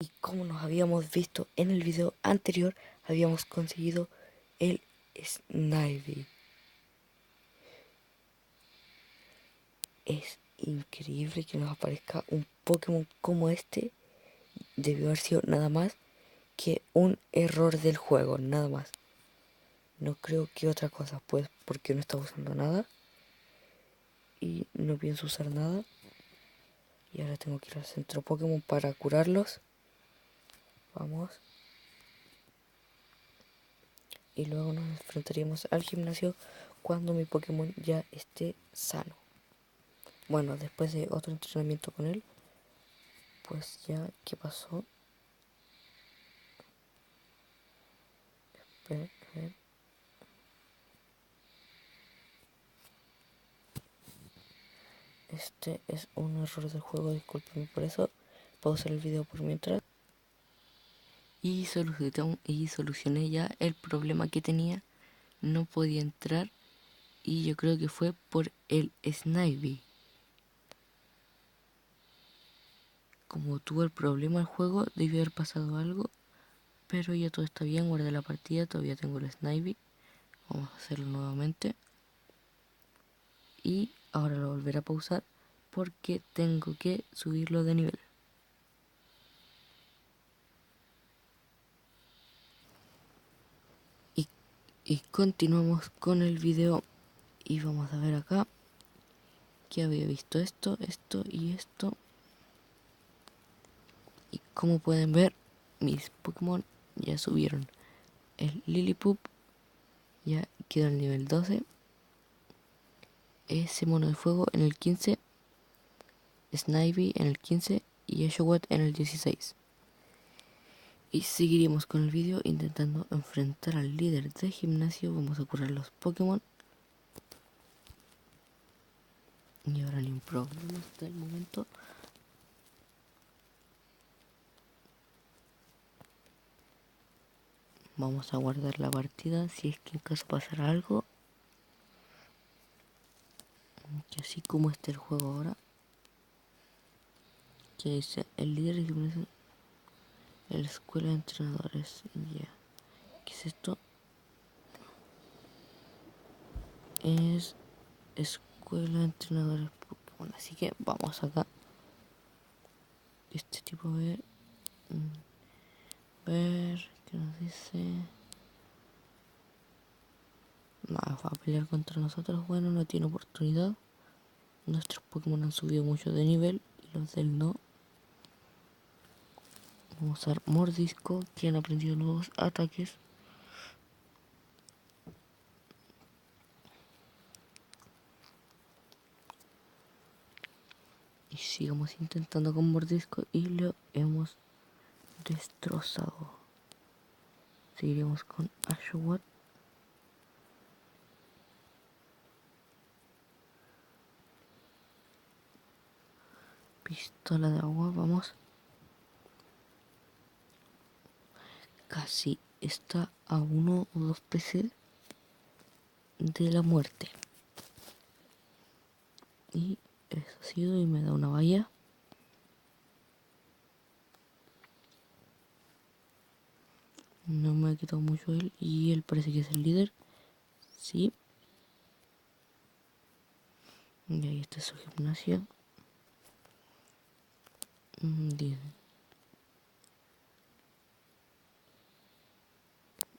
Y como nos habíamos visto en el video anterior, habíamos conseguido el Snivy. Es increíble que nos aparezca un Pokémon como este. Debió haber sido nada más que un error del juego, nada más. No creo que otra cosa, pues, porque no estaba usando nada. Y no pienso usar nada. Y ahora tengo que ir al centro Pokémon para curarlos. Vamos. Y luego nos enfrentaríamos al gimnasio cuando mi Pokémon ya esté sano. Bueno, después de otro entrenamiento con él, pues ya, ¿qué pasó? Espera, a ver. Este es un error del juego, discúlpenme por eso. Pausar el video por mientras. Y solucioné ya el problema que tenía. No podía entrar. Y yo creo que fue por el Snivy. Como tuvo el problema el juego, debió haber pasado algo. Pero ya todo está bien, guardé la partida, todavía tengo el Snivy. Vamos a hacerlo nuevamente. Y ahora lo volveré a pausar porque tengo que subirlo de nivel. Y continuamos con el video. Y vamos a ver acá que había visto esto, esto y esto. Y como pueden ver, mis Pokémon ya subieron. El Lillipup ya quedó en el nivel 12. Ese mono de fuego en el 15. Snivy en el 15 y Oshawott en el 16. Y seguiremos con el vídeo intentando enfrentar al líder de gimnasio. Vamos a curar los Pokémon. Y ahora ni un problema hasta el momento. Vamos a guardar la partida si es que en caso pasara algo. Que así como está el juego ahora. Que dice el líder de gimnasio en la escuela de entrenadores. Ya. ¿Qué es esto? Es escuela de entrenadores Pokémon. Así que vamos acá. Este tipo de... ver, ¿qué nos dice? Nada, va a pelear contra nosotros. Bueno, no tiene oportunidad. Nuestros Pokémon han subido mucho de nivel y los del no. Vamos a usar Mordisco, que han aprendido nuevos ataques. Y sigamos intentando con Mordisco y lo hemos destrozado. Seguiremos con Oshawott. Pistola de agua, vamos. Casi está a 1 o 2 PC de la muerte. Y eso ha sido y me da una valla. No me ha quitado mucho él y él parece que es el líder. Sí. Y ahí está su gimnasio.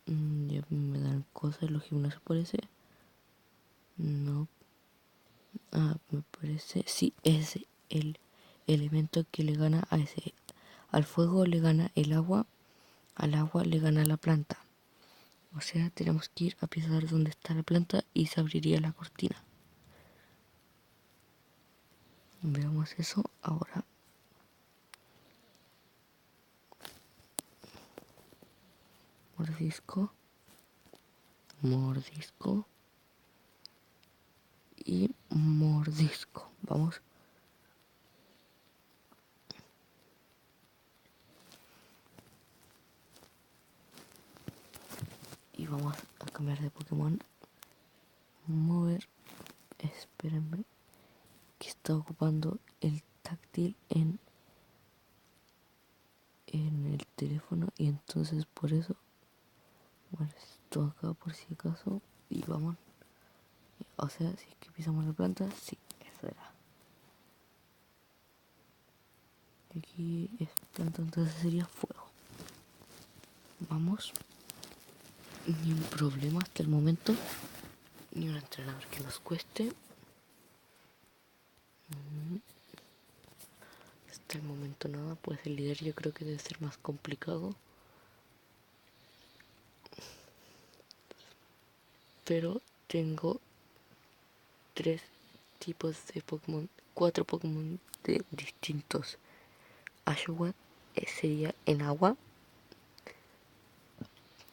Ya me dan cosas los gimnasios parece. No. Ah, me parece. Sí, es el elemento que le gana a ese. Al fuego le gana el agua. Al agua le gana la planta. O sea, tenemos que ir a pisar donde está la planta y se abriría la cortina. Veamos eso ahora. Mordisco. Mordisco. Y mordisco. Vamos. Y vamos a cambiar de Pokémon. Mover. Espérenme. Que está ocupando el táctil en teléfono y entonces por eso, bueno, esto acá por si acaso y vamos, o sea, si es que pisamos la planta, sí, eso era. Aquí es planta, entonces sería fuego. Vamos, ni un problema hasta el momento, ni un entrenador que nos cueste. Hasta el momento nada, pues el líder yo creo que debe ser más complicado. Pero tengo 3 tipos de Pokémon, 4 Pokémon distintos. Ashowat sería en agua.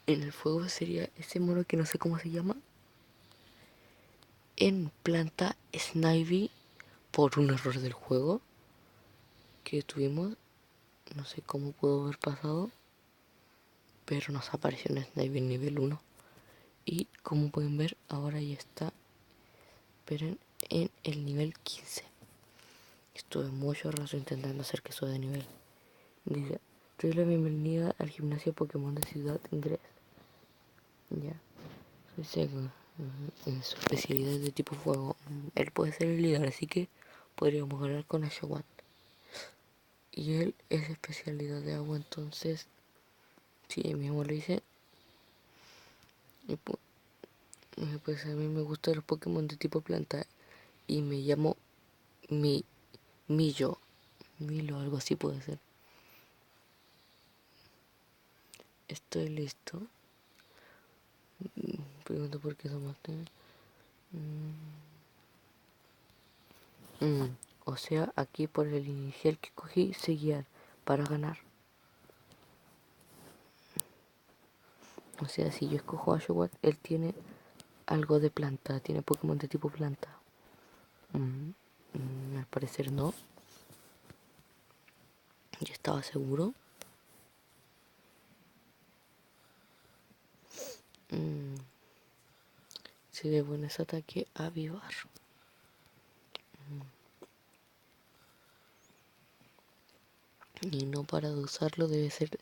En el fuego sería ese mono que no sé cómo se llama. En planta Snivy, por un error del juego que tuvimos. No sé cómo pudo haber pasado, pero nos apareció en Snivy nivel 1. Y como pueden ver, ahora ya está, pero en el nivel 15. Estuve mucho rato intentando hacer que suba de nivel. Dice, te doy la bienvenida al gimnasio Pokémon de Ciudad Ingrés. Ya, soy Sega. En su especialidad es de tipo fuego. Él puede ser el líder, así que podríamos ganar con Ashowat. Y él es especialidad de agua, entonces, sí, mismo lo hice. Y pues a mí me gustan los Pokémon de tipo planta. Y me llamo Millo. Milo, algo así puede ser. Estoy listo. Pregunto por qué somos o sea, aquí por el inicial que cogí, seguir para ganar. O sea, si yo escojo a Ashowat, él tiene algo de planta, tiene Pokémon de tipo planta. Al parecer no. Ya estaba seguro. Si de bueno ese ataque, avivar. Y no para de usarlo, debe ser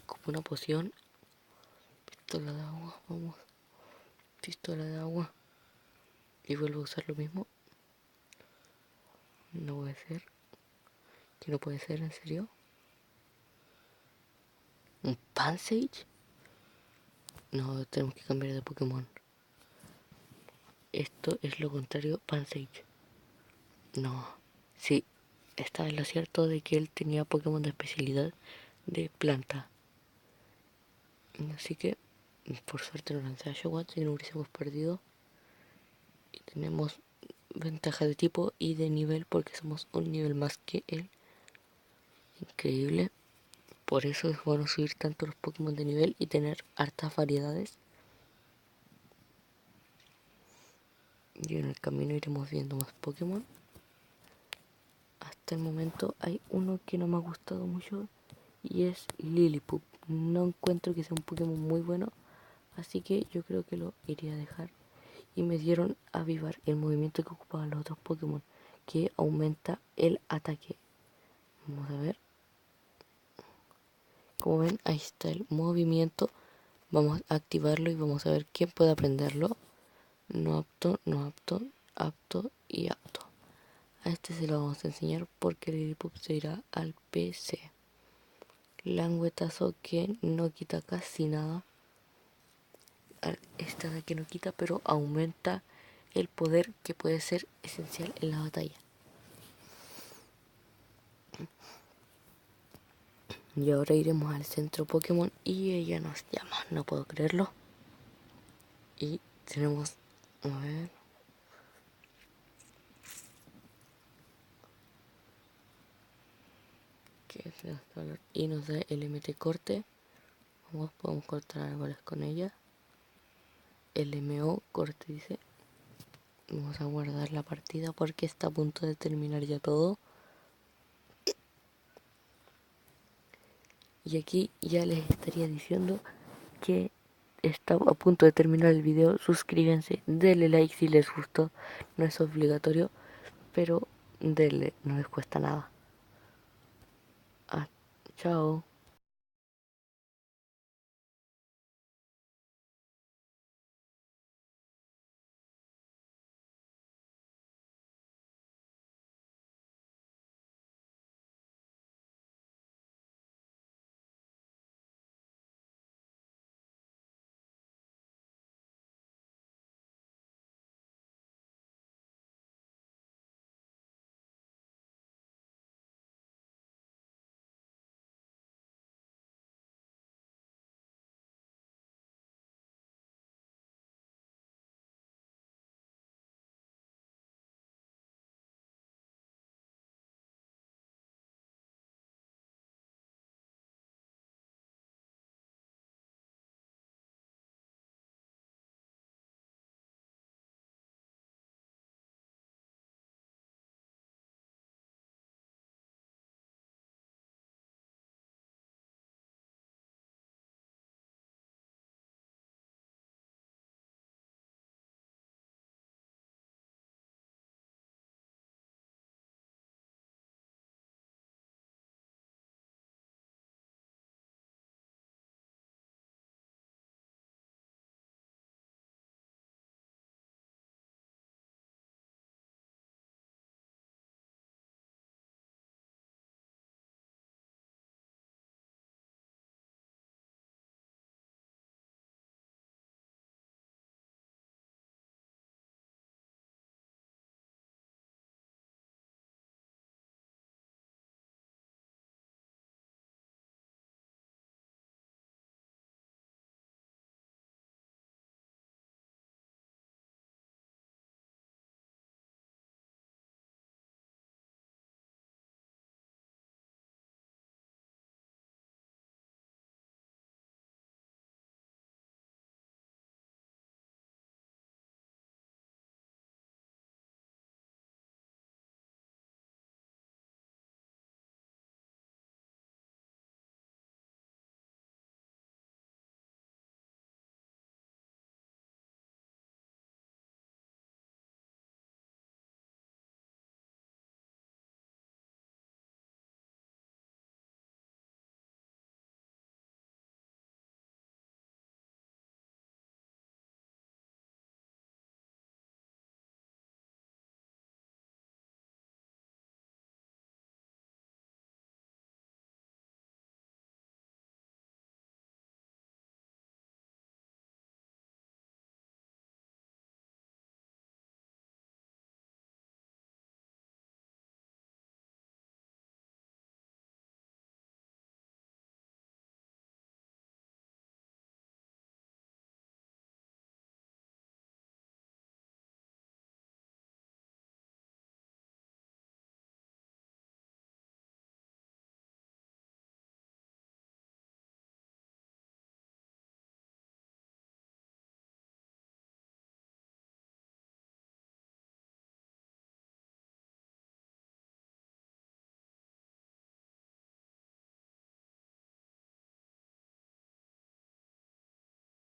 como una poción. Pistola de agua, vamos. Pistola de agua. Y vuelvo a usar lo mismo. No puede ser. Que no puede ser, en serio. ¿Un Pansage? No, tenemos que cambiar de Pokémon. Esto es lo contrario, Pansage. No, sí, estaba en lo cierto de que él tenía Pokémon de especialidad de planta. Así que, por suerte no lancé a Ashowat, si no hubiésemos perdido. Y tenemos ventaja de tipo y de nivel porque somos un nivel más que él. Increíble. Por eso es bueno subir tanto los Pokémon de nivel y tener hartas variedades. Y en el camino iremos viendo más Pokémon. Hasta el momento hay uno que no me ha gustado mucho y es Lillipup. No encuentro que sea un Pokémon muy bueno, así que yo creo que lo iría a dejar. Y me dieron avivar el movimiento que ocupaban los otros Pokémon, que aumenta el ataque. Vamos a ver. Como ven, ahí está el movimiento. Vamos a activarlo y vamos a ver quién puede aprenderlo. No apto, no apto, apto y apto. A este se lo vamos a enseñar porque el Lillipup se irá al PC. Languetazo que no quita casi nada. Esta de que no quita, pero aumenta el poder que puede ser esencial en la batalla. Y ahora iremos al centro Pokémon y ella nos llama, no puedo creerlo. Y tenemos, a ver, ¿qué es esto? Y nos da el MT corte. Vamos, podemos cortar árboles con ella. El MO corte dice. Vamos a guardar la partida porque está a punto de terminar ya todo. Y aquí ya les estaría diciendo que está a punto de terminar el video. Suscríbanse, denle like si les gustó. No es obligatorio, pero denle, no les cuesta nada. Chao.